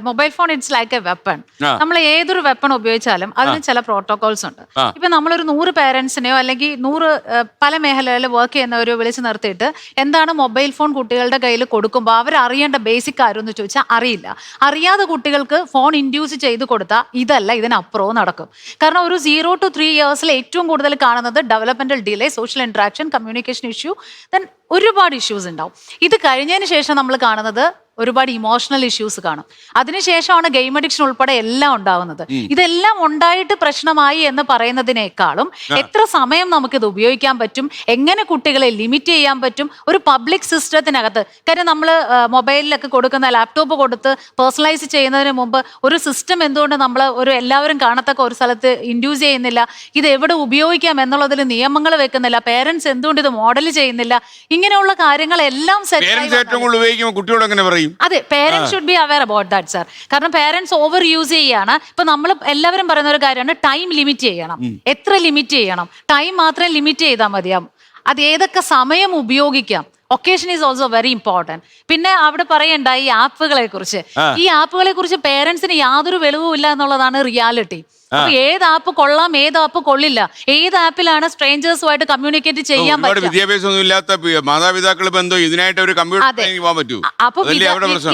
Mobile phone it's like A weapon. നമ്മൾ ഏതൊരു weapon ഉപയോഗിച്ചാലും അതിന് ചില പ്രോട്ടോകോൾസ് ഉണ്ട്. ഇപ്പൊ നമ്മളൊരു 100 പേരൻസിനെയോ അല്ലെങ്കിൽ 100 പല മേഖലകളിൽ വർക്ക് ചെയ്യുന്നവരോ വിളിച്ച് നിർത്തിയിട്ട് എന്താണ് മൊബൈൽ ഫോൺ കുട്ടികളുടെ കയ്യിൽ കൊടുക്കുമ്പോൾ അവർ അറിയേണ്ട ബേസിക് കാര്യം എന്ന് ചോദിച്ചാൽ അറിയില്ല. അറിയാതെ കുട്ടികൾക്ക് ഫോൺ ഇൻഡ്യൂസ് ചെയ്ത് കൊടുത്താൽ ഇതല്ല ഇതിനപ്പുറവും നടക്കും. കാരണം ഒരു 0 to 3 years ഏറ്റവും കൂടുതൽ കാണുന്നത് developmental delay, social interaction, communication issue, then ഒരുപാട് ഇഷ്യൂസ് ഉണ്ടാവും. ഇത് കഴിഞ്ഞതിന് ശേഷം നമ്മൾ കാണുന്നത് ഒരുപാട് ഇമോഷണൽ ഇഷ്യൂസ് കാണും. അതിനുശേഷമാണ് ഗെയിം അഡിക്ഷൻ ഉൾപ്പെടെ എല്ലാം ഉണ്ടാവുന്നത്. ഇതെല്ലാം ഉണ്ടായിട്ട് പ്രശ്നമായി എന്ന് പറയുന്നതിനേക്കാളും എത്ര സമയം നമുക്കിത് ഉപയോഗിക്കാൻ പറ്റും, എങ്ങനെ കുട്ടികളെ ലിമിറ്റ് ചെയ്യാൻ പറ്റും ഒരു പബ്ലിക് സിസ്റ്റത്തിനകത്ത്. കാര്യം നമ്മൾ മൊബൈലിലൊക്കെ കൊടുക്കുന്ന ലാപ്ടോപ്പ് കൊടുത്ത് പേഴ്സണലൈസ് ചെയ്യുന്നതിന് മുമ്പ് ഒരു സിസ്റ്റം എന്തുകൊണ്ട് നമ്മൾ ഒരു എല്ലാവരും കാണത്തക്ക ഒരു സ്ഥലത്ത് ഇൻഡ്യൂസ് ചെയ്യുന്നില്ല, ഇത് എവിടെ ഉപയോഗിക്കാം എന്നുള്ളതിൽ നിയമങ്ങൾ വെക്കുന്നില്ല, പേരൻസ് എന്തുകൊണ്ട് ഇത് മോഡൽ ചെയ്യുന്നില്ല, ഇങ്ങനെയുള്ള കാര്യങ്ങളെല്ലാം അതെ parents should be aware about that sir. കാരണം പേരൻസ് ഓവർ യൂസ് ചെയ്യാണ്. ഇപ്പൊ നമ്മൾ എല്ലാവരും പറയുന്ന ഒരു കാര്യമാണ് ടൈം ലിമിറ്റ് ചെയ്യണം. എത്ര ലിമിറ്റ് ചെയ്യണം? ടൈം മാത്രം ലിമിറ്റ് ചെയ്താൽ മതിയാവും. അത് ഏതൊക്കെ സമയം ഉപയോഗിക്കാം, occasion is also very important. പിന്നെ അവിടെ പറയണ്ട ഈ ആപ്പുകളെ കുറിച്ച്. ഈ ആപ്പുകളെ കുറിച്ച് പേരൻസിന് യാതൊരു വെളിവും ഇല്ല എന്നുള്ളതാണ് റിയാലിറ്റി. അപ്പൊ ഏത് ആപ്പ് കൊള്ളാം, ഏത് ആപ്പ് കൊള്ളില്ല, ഏത് ആപ്പിലാണ് സ്ട്രേഞ്ചേഴ്സുമായിട്ട് കമ്മ്യൂണിക്കേറ്റ് ചെയ്യാൻ പറ്റും. വിദ്യാഭ്യാസം ഇല്ലാത്ത മാതാപിതാക്കൾ ഇതിനായിട്ട് ഒരു അപ്പൊ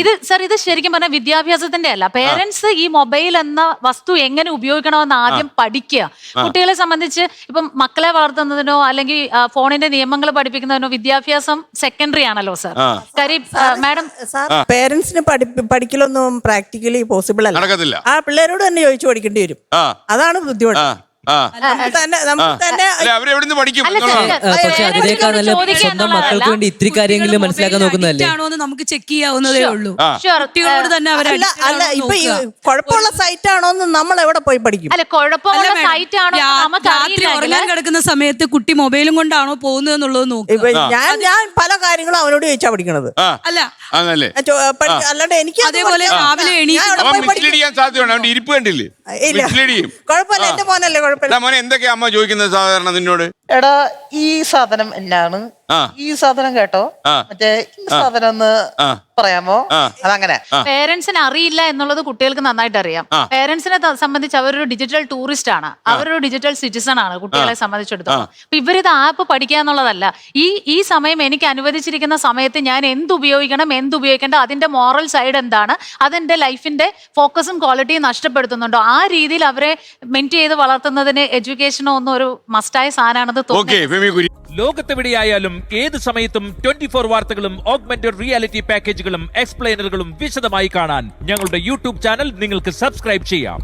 ഇത് സർ ഇത് ശരിക്കും പറഞ്ഞാൽ വിദ്യാഭ്യാസത്തിന്റെ അല്ല, പേരൻസ് ഈ മൊബൈൽ എന്ന വസ്തു എങ്ങനെ ഉപയോഗിക്കണമെന്ന് ആദ്യം പഠിക്കുക. കുട്ടികളെ സംബന്ധിച്ച് ഇപ്പം മക്കളെ വളർത്തുന്നതിനോ അല്ലെങ്കിൽ ഫോണിന്റെ നിയമങ്ങൾ പഠിപ്പിക്കുന്നതിനോ വിദ്യാഭ്യാസം സെക്കൻഡറി ആണല്ലോ സർ. കാര്യം മാഡം പേരൻസിന് പഠിക്കലൊന്നും പ്രാക്ടിക്കലി പോസിബിൾ അല്ല. ആ പിള്ളേരോട് തന്നെ ചോദിച്ചു പഠിക്കേണ്ടി വരും. അതാണ് ബുദ്ധിമുട്ട്. പക്ഷെ അതിനേക്കാൾ നല്ല സ്വന്തം മക്കൾക്ക് വേണ്ടി ഇത്തിരി കാര്യങ്ങൾ മനസ്സിലാക്കാൻ നോക്കുന്നതല്ലേ നമുക്ക് ചെക്ക് ചെയ്യാവുന്നതേ ഉള്ളൂ. കുട്ടികളോട് തന്നെ അല്ല ഇപ്പൊ കുഴപ്പമുള്ള സൈറ്റ് ആണോന്ന് നമ്മൾ എവിടെ പോയി പഠിക്കും? അല്ല കുഴപ്പമുള്ള സൈറ്റ് ആണോ രാത്രി ഉറങ്ങാൻ കിടക്കുന്ന സമയത്ത് കുട്ടി മൊബൈലും കൊണ്ടാണോ പോകുന്നത് എന്നുള്ളത് നോക്കും. ഞാൻ പല കാര്യങ്ങളും അവനോട് ചോദിച്ചാ പഠിക്കണത്. അല്ല അല്ലാണ്ട് എനിക്ക് അതേപോലെ രാവിലെ കുഴപ്പമില്ല, എന്റെ മോനല്ലേ കുഴപ്പമില്ല. എന്തൊക്കെയാ അമ്മ ചോദിക്കുന്നത് സാധാരണ നിന്നോട്? എടാ ഈ സാധനം എന്നാണ്, ഈ സാധനം കേട്ടോ, മറ്റേ ഈ സാധനം ഒന്ന് പറയാമോ? അതങ്ങനെ പേരൻസിന് അറിയില്ല എന്നുള്ളത് കുട്ടികൾക്ക് നന്നായിട്ട് അറിയാം. പേരൻസിനെ സംബന്ധിച്ച് അവരൊരു ഡിജിറ്റൽ ടൂറിസ്റ്റ് ആണ്, അവരൊരു ഡിജിറ്റൽ സിറ്റിസൺ ആണ് കുട്ടികളെ സംബന്ധിച്ചിടത്തോളം. അപ്പൊ ഇവരിത് ആപ്പ് പഠിക്കുക എന്നുള്ളതല്ല, ഈ സമയം എനിക്ക് അനുവദിച്ചിരിക്കുന്ന സമയത്ത് ഞാൻ എന്തുപയോഗിക്കണം, എന്തുപയോഗിക്കേണ്ട, അതിന്റെ മോറൽ സൈഡ് എന്താണ്, അതെന്റെ ലൈഫിന്റെ ഫോക്കസും ക്വാളിറ്റിയും നഷ്ടപ്പെടുത്തുന്നുണ്ടോ, ആ രീതിയിൽ അവരെ മെയിൻറ്റെയിൻ ചെയ്ത് വളർത്തുന്നതിന് എഡ്യൂക്കേഷനോ ഒന്നും ഒരു മസ്റ്റായ സാധനമാണെന്ന് തോന്നുന്നു. ലോകത്തെവിടെയായാലും ഏത് സമയത്തും 24 വാർത്തകളും ഓഗ്മെന്റഡ് റിയാലിറ്റി പാക്കേജുകളും എക്സ്പ്ലെയിനറുകളും വിശദമായി കാണാൻ ഞങ്ങളുടെ യൂട്യൂബ് ചാനൽ നിങ്ങൾക്ക് സബ്സ്ക്രൈബ് ചെയ്യാം.